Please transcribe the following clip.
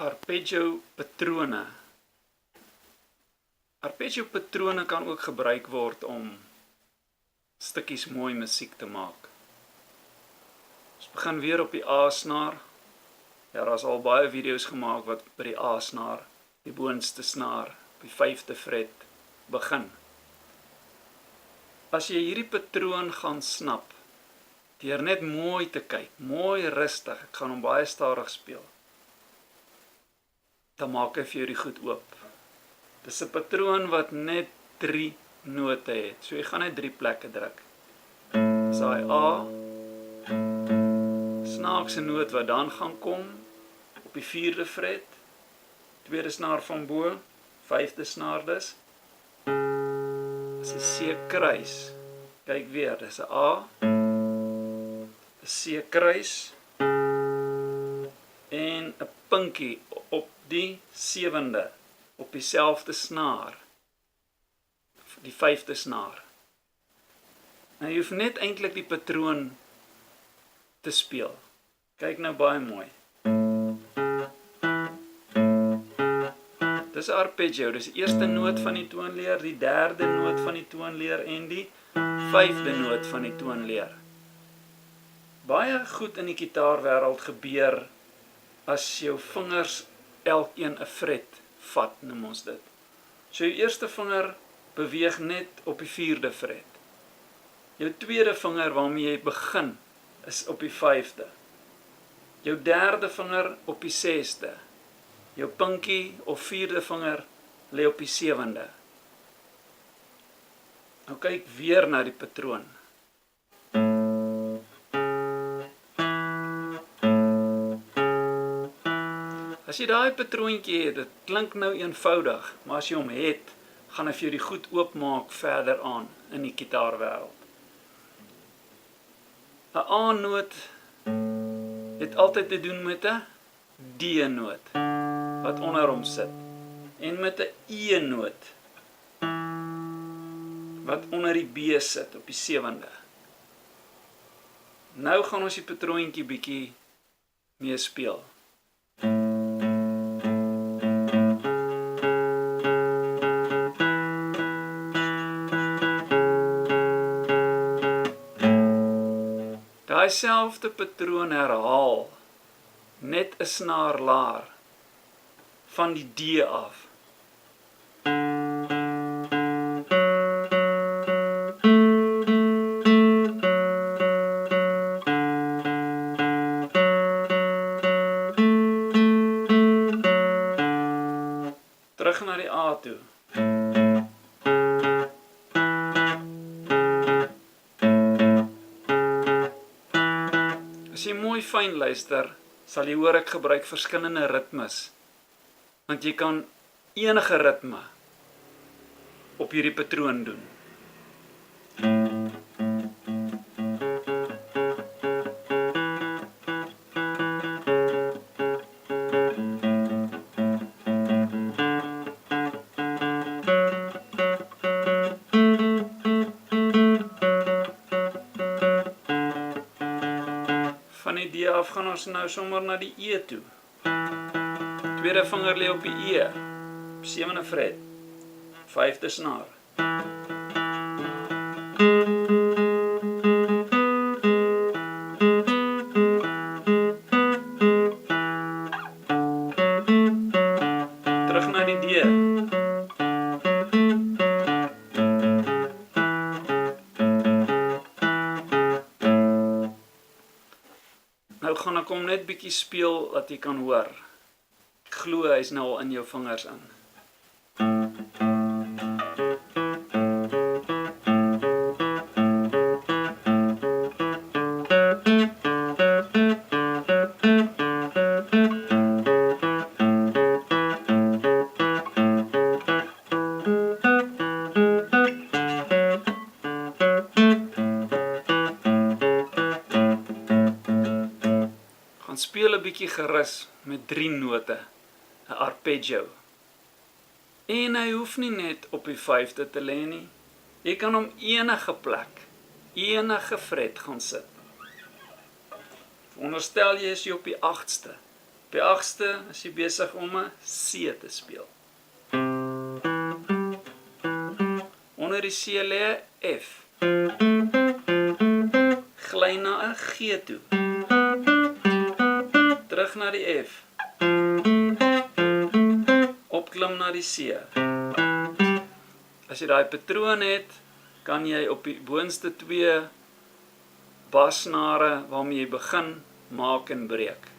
Arpeggio patrone. Arpeggio patrone kan ook gebruik word om stukkies mooi musiek te maak. Ons begin weer op die A-snaar. Ja, daar is al baie video's gemaak wat by die A-snaar, die boonste snaar, op die 5de fret begin. As jy hierdie patroon gaan snap, deur net mooi te kyk, mooi rustig, ek gaan hom baie stadig speel, dan maak hy vir jou die goed oop. Dis 'n patroon wat net 3 note het, so jy gaan net 3 plekke druk. Dis daai A, snaakse noot wat dan gaan kom, op die 4de fret, tweede snaar van bo, 5de snaar dus, dis 'n C-kruis, kyk weer, dis 'n A, 'n C-kruis, en 'n pinkie op die 7de, op dieselfde snaar, die 5de snaar. Nou jy hoef net eintlik die patroon te speel. Kyk nou baie mooi. Dis 'n arpeggio, dis die eerste noot van die toonleer, die 3de noot van die toonleer en die 5de noot van die toonleer. Baie goed in die gitaarwêreld gebeur as jou vingers elkeen 'n fret vat, noem ons dit. So jou eerste vinger beweeg net op die 4de fret. Jou tweede vinger waarmee jy begin is op die 5de. Jou derde vinger op die 6de. Jou pinkie of 4de vinger lê op die 7de. Nou kyk weer na die patroon. As jy daai patroontjie het, dit klink nou eenvoudig, maar as jy hom het, gaan hy vir jou die goed oopmaak verder aan in die gitaarwêreld. 'n A-noot het altyd te doen met 'n D-noot wat onder hom sit en met 'n E-noot wat onder die B sit op die 7de. Nou gaan ons die patroontjie bietjie mee speel. Daai selfde patroon herhaal, net 'n snaar laer, van die D af. Terug na die A toe. As jy mooi fyn luister, sal jy hoor ek gebruik verskillende ritmes, want jy kan enige ritme op hierdie patroon doen. Van die D af gaan ons nou sommer na die E toe. Tweede vinger lê op die E, 7de fret, 5de snaar. Terug na die D. Nou gaan ek hom net bietjie speel dat jy kan hoor. Ek glo hy is nou al in jou vingers in. Gaan speel 'n bietjie gerus met 3 note, 'n arpeggio. En hy hoef nie net op die 5de te lê nie. Jy kan hom enige plek, enige fret gaan sit. Veronderstel jy is op die 8ste, Op die 8ste is jy besig om 'n C te speel. Onder die C lê F. Gly na 'n G toe. Terug na die F. Opklim na die C. As jy daai patroon het, kan jy op die boonste 2 basnare waarmee jy begin, maak en breek.